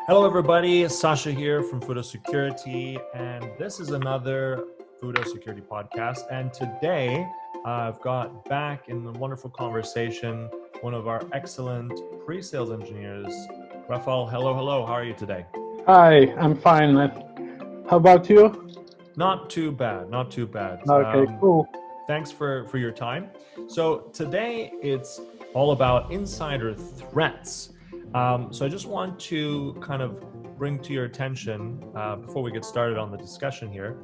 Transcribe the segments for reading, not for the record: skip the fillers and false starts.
Hello, everybody. Sascha here from Fudo Security, and this is another Fudo Security podcast. And today, I've got back in the wonderful conversation one of our excellent pre-sales engineers, Rafal. Hello. How are you today? Hi, I'm fine. How about you? Not too bad. Okay, cool. Thanks for your time. So today it's all about insider threats. So I just want to kind of bring to your attention, before we get started on the discussion here,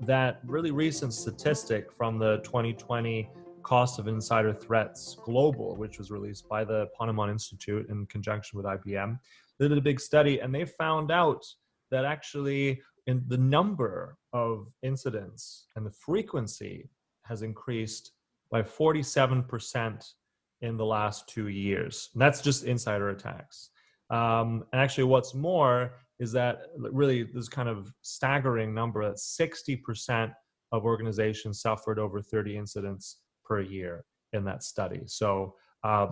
that really recent statistic from the 2020 Cost of Insider Threats Global, which was released by the Ponemon Institute in conjunction with IBM. They did a big study and they found out that actually in the number of incidents and the frequency has increased by 47% in the last 2 years. And that's just insider attacks. And actually what's more is that really this kind of staggering number that 60% of organizations suffered over 30 incidents per year in that study. So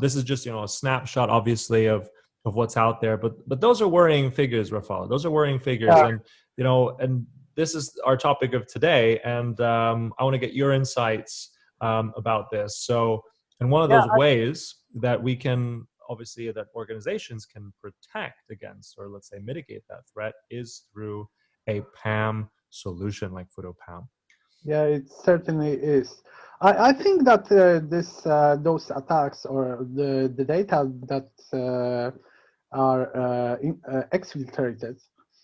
this is just, a snapshot, obviously, of what's out there, but those are worrying figures, Rafal. Those are worrying figures, Yeah. and this is our topic of today, and I want to get your insights about this. So, and one of Yeah, those ways that we can, obviously, that organizations can protect against, or let's say mitigate that threat, is through a PAM solution like Fudo PAM. yeah, it certainly is. I think that those attacks or the data that are exfiltrated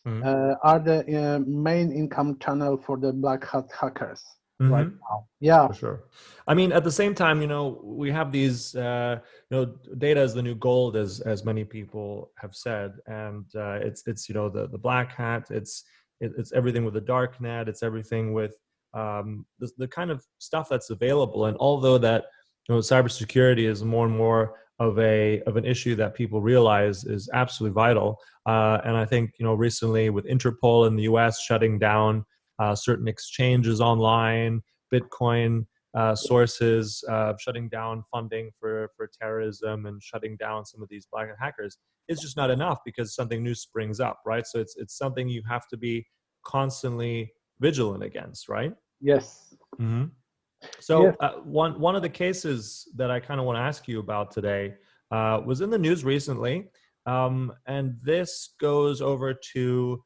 are the main income channel for the black hat hackers right now. Yeah, For sure. I mean, at the same time, we have these, data is the new gold, as many people have said, and it's the black hat. It's everything with the dark net. It's everything with the kind of stuff that's available. And although that cybersecurity is more and more of an issue that people realize is absolutely vital, and I think recently with Interpol in the U.S. shutting down certain exchanges online, Bitcoin sources, shutting down funding for terrorism and shutting down some of these black hat hackers is just not enough, because something new springs up, right? So it's something you have to be constantly vigilant against, right? yes. Mm-hmm. Yes. So one of the cases that I kind of want to ask you about today was in the news recently, and this goes over to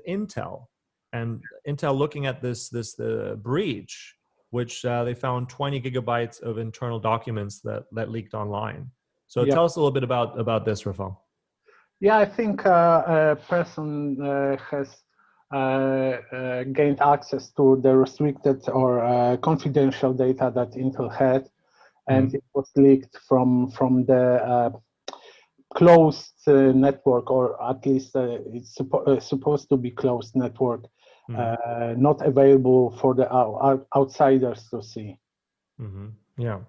Intel, and Intel looking at this breach, which they found 20 gigabytes of internal documents that leaked online. So Yeah. tell us a little bit about this, Rafal. Yeah, I think a person has gained access to the restricted or confidential data that Intel had, and it was leaked from the closed network, or at least it's supposed to be closed network, not available for the outsiders to see. Mm-hmm. Yeah.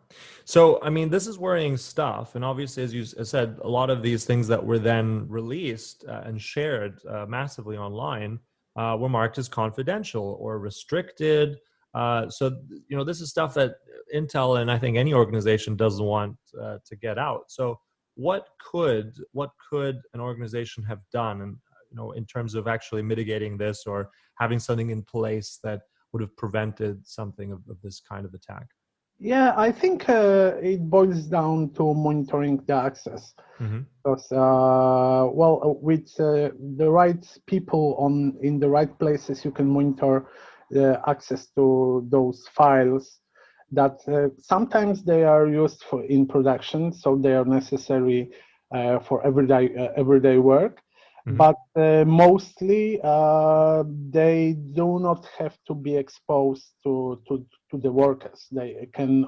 So, I mean, this is worrying stuff. And obviously, as you said, a lot of these things that were then released and shared massively online were marked as confidential or restricted. So, this is stuff that Intel and I think any organization doesn't want to get out. So, what could an organization have done, and in terms of actually mitigating this or having something in place that would have prevented something of this kind of attack? Yeah, I think it boils down to monitoring the access. Because with the right people in the right places, you can monitor the access to those files that sometimes they are used for in production, so they are necessary for everyday work. But mostly they do not have to be exposed to the workers. They can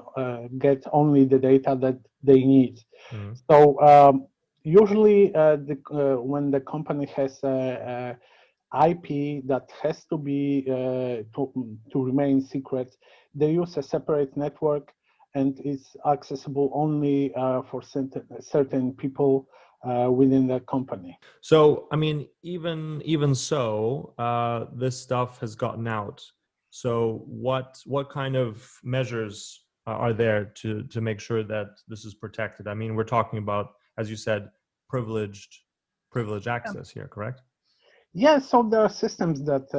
get only the data that they need. So usually when the company has a IP that has to be to remain secret, they use a separate network, and it's accessible only for certain people within the company. So, I mean, even so, this stuff has gotten out. So, what kind of measures are there to make sure that this is protected? I mean, we're talking about, as you said, privileged privilege access here, correct? Yeah, so there are systems that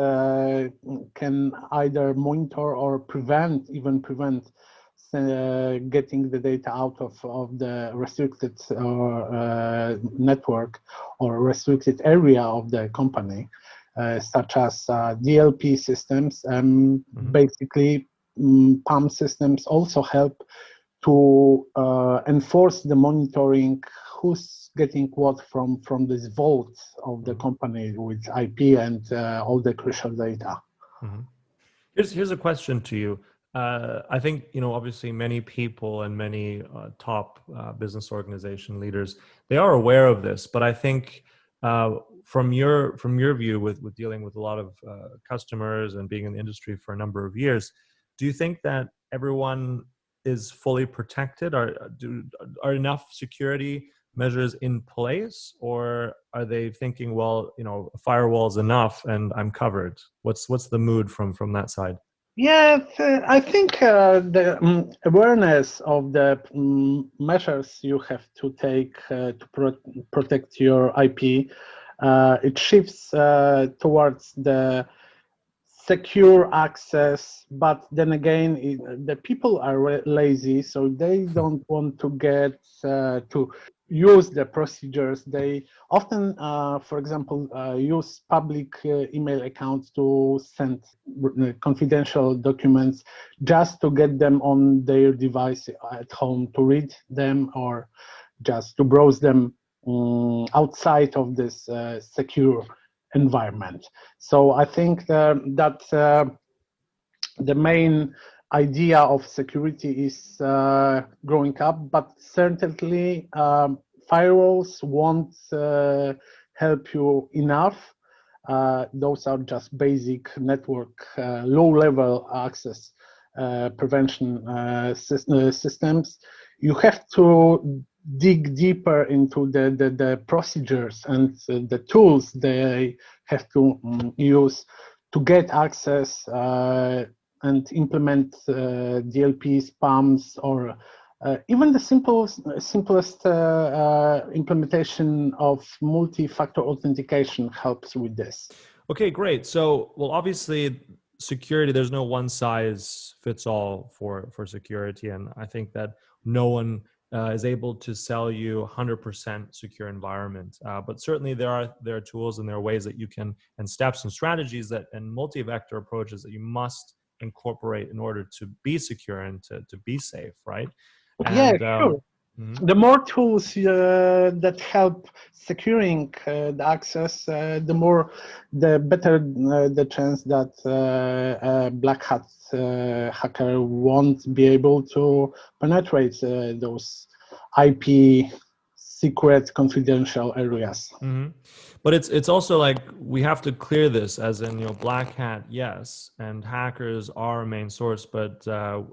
can either monitor or even prevent getting the data out of the restricted network or restricted area of the company, such as DLP systems. Basically, PAM systems also help to enforce the monitoring who's getting what from this vault of the company with IP and all the crucial data. Here's a question to you. I think, obviously many people and many top business organization leaders, they are aware of this, but I think from your view with dealing with a lot of customers and being in the industry for a number of years, do you think that everyone is fully protected? Are enough security measures in place, or are they thinking, well, a firewall's enough and I'm covered? What's the mood from that side? Yeah, I think the awareness of the measures you have to take to protect your IP, it shifts towards the secure access, but then again, the people are lazy, so they don't want to get to use the procedures. They often, for example, use public email accounts to send confidential documents just to get them on their device at home to read them, or just to browse them outside of this secure environment. So I think that the main idea of security is growing up, but certainly firewalls won't help you enough. Those are just basic network, low-level access prevention systems. You have to dig deeper into the procedures and the tools they have to use to get access and implement DLPs, PAMs, or even the simplest implementation of multi-factor authentication helps with this. Okay, great. So, well, obviously, security, there's no one size fits all for security. And I think that no one is able to sell you 100% secure environment. But certainly there are tools and there are ways that you can, and steps and strategies and multi-vector approaches that you must incorporate in order to be secure and to be safe, right? And, sure. The more tools that help securing the access, the better the chance that a black hat hacker won't be able to penetrate those IP secret confidential areas. But it's also like we have to clear this, as in, black hat, yes, and hackers are a main source, but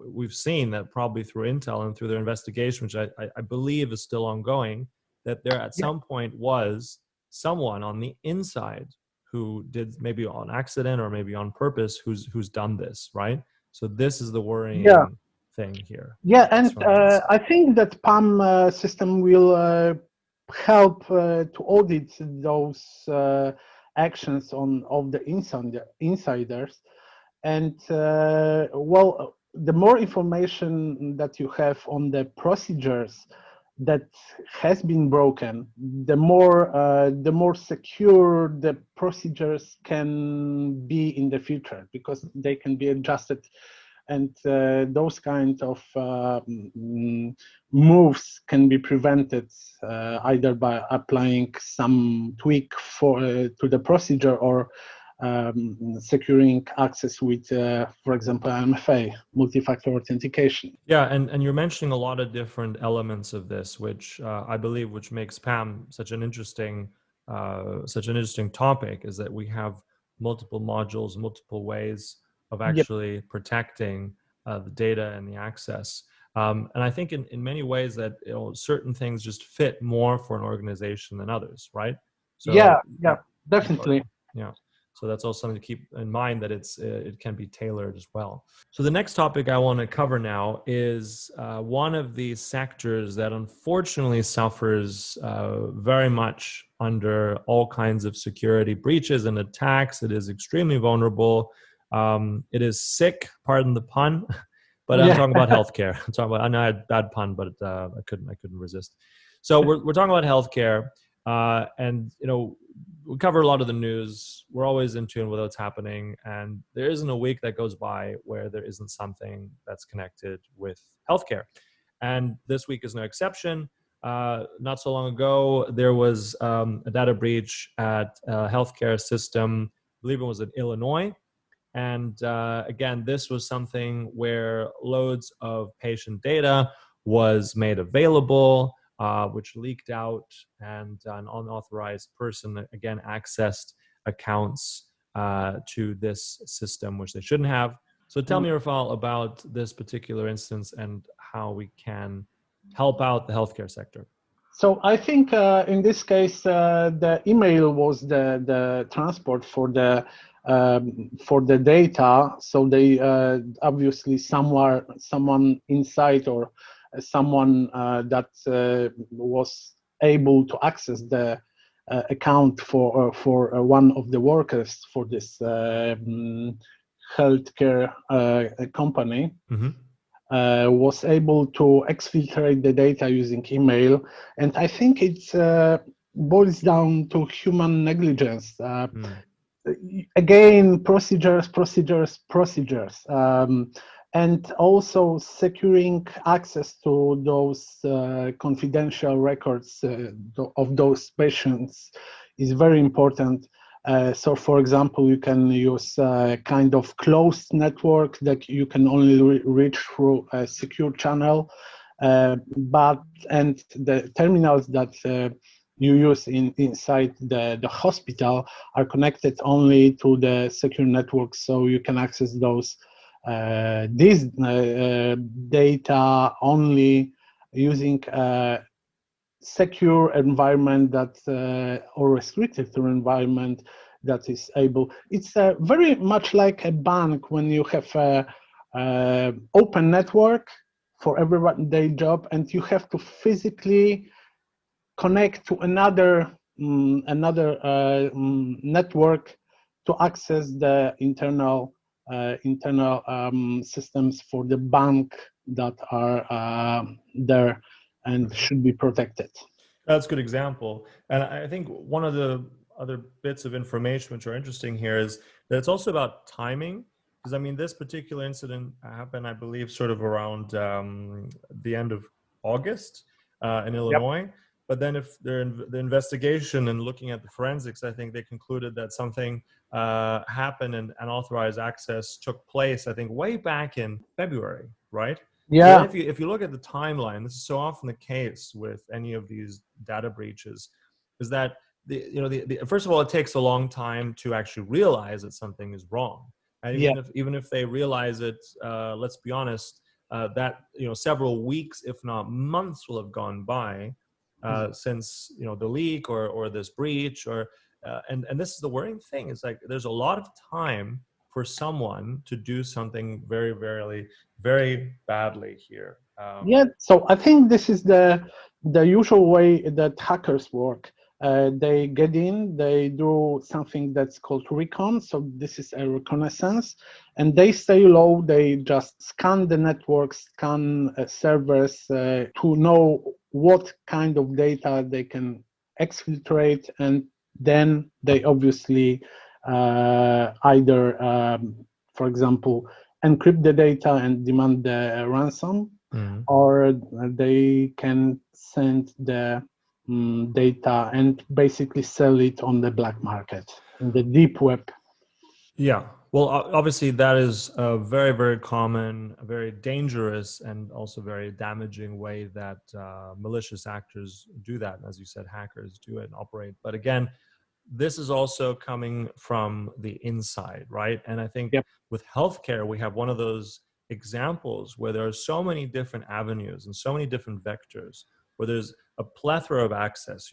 we've seen that probably through intel and through their investigation, which I believe is still ongoing, that there at some point was someone on the inside who did, maybe on accident or maybe on purpose, who's done this, right? So this is the worrying thing here. Yeah, and I think that PAM system will help to audit those actions of the insiders. And well, the more information that you have on the procedures that has been broken, the more secure the procedures can be in the future, because they can be adjusted. And those kind of moves can be prevented either by applying some tweak to the procedure, or securing access with, for example, MFA, multi-factor authentication. Yeah, and you're mentioning a lot of different elements of this, which I believe, which makes PAM such an interesting topic, is that we have multiple modules, multiple ways of actually protecting the data and the access. And I think in many ways that certain things just fit more for an organization than others, right? So yeah, definitely. Yeah. So that's also something to keep in mind, that it can be tailored as well. So the next topic I want to cover now is one of the sectors that unfortunately suffers very much under all kinds of security breaches and attacks. It is extremely vulnerable. It is sick, pardon the pun, but I'm talking about healthcare. I'm talking about, I know I had bad pun, but I couldn't resist. So we're talking about healthcare, and we cover a lot of the news. We're always in tune with what's happening, and there isn't a week that goes by where there isn't something that's connected with healthcare. And this week is no exception. Not so long ago, there was a data breach at a healthcare system. I believe it was in Illinois. And again, this was something where loads of patient data was made available, which leaked out, and an unauthorized person again accessed accounts to this system, which they shouldn't have. So tell me, Rafal, about this particular instance and how we can help out the healthcare sector. So I think in this case, the email was the transport for the data. So they obviously someone inside, or someone that was able to access the account for one of the workers for this healthcare company. Mm-hmm. Was able to exfiltrate the data using email. And I think it boils down to human negligence. Again, procedures, and also securing access to those confidential records of those patients is very important. So, for example, you can use a kind of closed network that you can only reach through a secure channel, and the terminals that you use inside the hospital are connected only to the secure network, so you can access this data only using secure environment or restricted environment that is able. It's very much like a bank when you have a open network for everyone their job, and you have to physically connect to another network to access the internal systems for the bank that are there and should be protected. That's a good example. And I think one of the other bits of information which are interesting here is that it's also about timing. Because I mean, this particular incident happened, I believe, sort of around the end of August in Illinois. Yep. But then if they're in the investigation and looking at the forensics, I think they concluded that something happened and unauthorized access took place, I think, way back in February, right? Yeah. So if you look at the timeline, this is so often the case with any of these data breaches, is that first of all, it takes a long time to actually realize that something is wrong. And even if they realize it, let's be honest, that several weeks, if not months, will have gone by since the leak or this breach, or and this is the worrying thing. It's like there's a lot of time for someone to do something very, very, very badly here. So I think this is the usual way that hackers work. They get in, they do something that's called recon. So this is a reconnaissance, and they stay low. They just scan the network, scan servers to know what kind of data they can exfiltrate, and then they obviously either, for example, encrypt the data and demand the ransom, or they can send the data and basically sell it on the black market, in the deep web. Yeah, well, obviously that is a very, very common, very dangerous, and also very damaging way that malicious actors do that. And as you said, hackers do it and operate. But again, this is also coming from the inside, right? And I think with healthcare, we have one of those examples where there are so many different avenues and so many different vectors where there's a plethora of access.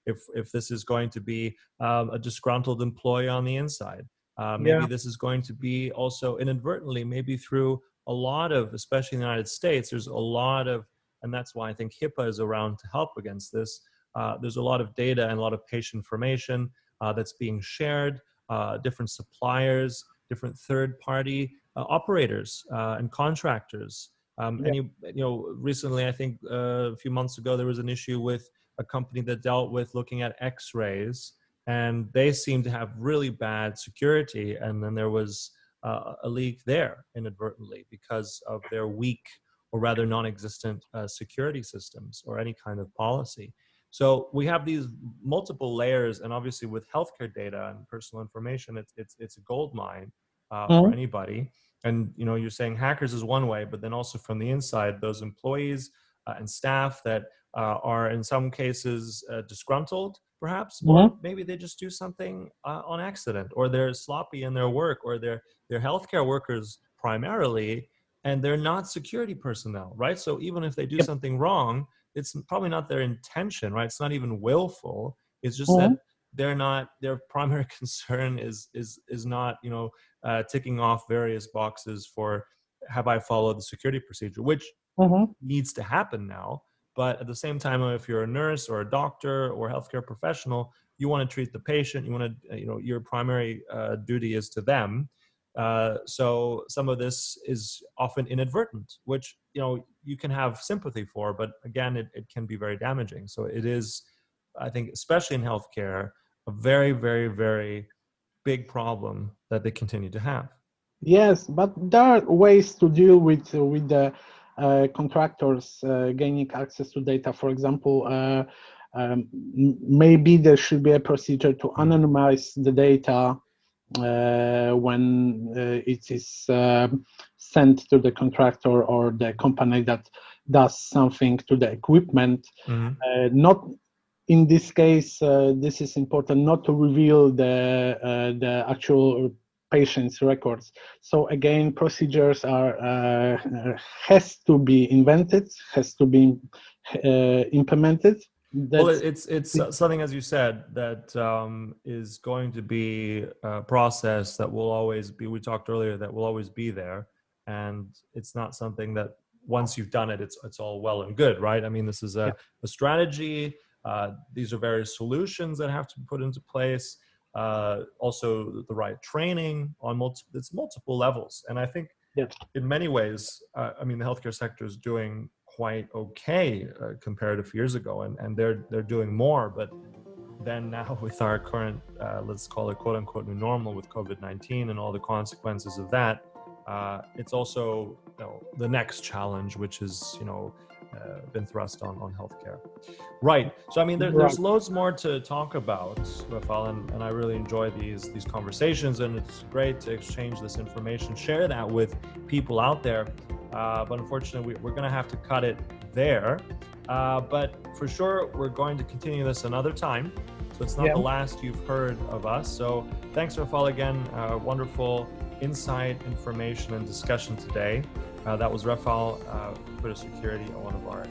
If this is going to be a disgruntled employee on the inside, maybe this is going to be also inadvertently, maybe through a lot of, especially in the United States, there's a lot of, and that's why I think HIPAA is around to help against this. There's a lot of data and a lot of patient information that's being shared, different suppliers, different third-party operators and contractors. And recently, I think a few months ago, there was an issue with a company that dealt with looking at X-rays, and they seemed to have really bad security. And then there was a leak there inadvertently because of their weak, or rather non-existent security systems or any kind of policy. So we have these multiple layers, and obviously with healthcare data and personal information, it's a gold mine for anybody. And you're saying hackers is one way, but then also from the inside, those employees and staff that are in some cases disgruntled, perhaps, or maybe they just do something on accident, or they're sloppy in their work, or they're healthcare workers primarily, and they're not security personnel, right? So even if they do something wrong, it's probably not their intention, right? It's not even willful. It's just that their primary concern is not, ticking off various boxes for, have I followed the security procedure, which needs to happen now. But at the same time, if you're a nurse or a doctor or a healthcare professional, you want to treat the patient. You want to, your primary duty is to them. So some of this is often inadvertent, which, you can have sympathy for, but again, it can be very damaging. So it is, I think, especially in healthcare, a very, very, very big problem that they continue to have. Yes, but there are ways to deal with the contractors gaining access to data. For example, maybe there should be a procedure to anonymize the data when it is sent to the contractor or the company that does something to the equipment. Not in this case, this is important, not to reveal the actual patient's records. So again, procedures are has to be invented, has to be implemented. Well, it's something, as you said, that is going to be a process that will always be, we talked earlier, that will always be there. And it's not something that once you've done it, it's all well and good, right? I mean, this is a strategy. These are various solutions that have to be put into place. Also the right training on multiple levels. And I think in many ways, I mean, the healthcare sector is doing quite okay compared to a few years ago, and they're doing more. But then now with our current, let's call it quote unquote new normal with COVID-19 and all the consequences of that, it's also the next challenge, which is been thrust on healthcare. Right. So I mean, there's loads more to talk about, Rafal, and I really enjoy these conversations, and it's great to exchange this information, share that with people out there. But unfortunately, we're going to have to cut it there. But for sure, we're going to continue this another time. So it's not the last you've heard of us. So thanks, Rafal, again. Wonderful insight, information, and discussion today. That was Rafal, Fudo Security, one of our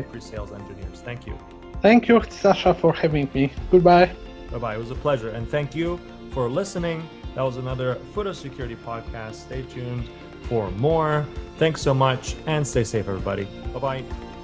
pre-sales engineers. Thank you. Thank you, Sascha, for having me. Goodbye. Bye-bye. It was a pleasure. And thank you for listening. That was another Fudo Security podcast. Stay tuned for more. Thanks so much, and stay safe, everybody. Bye-bye.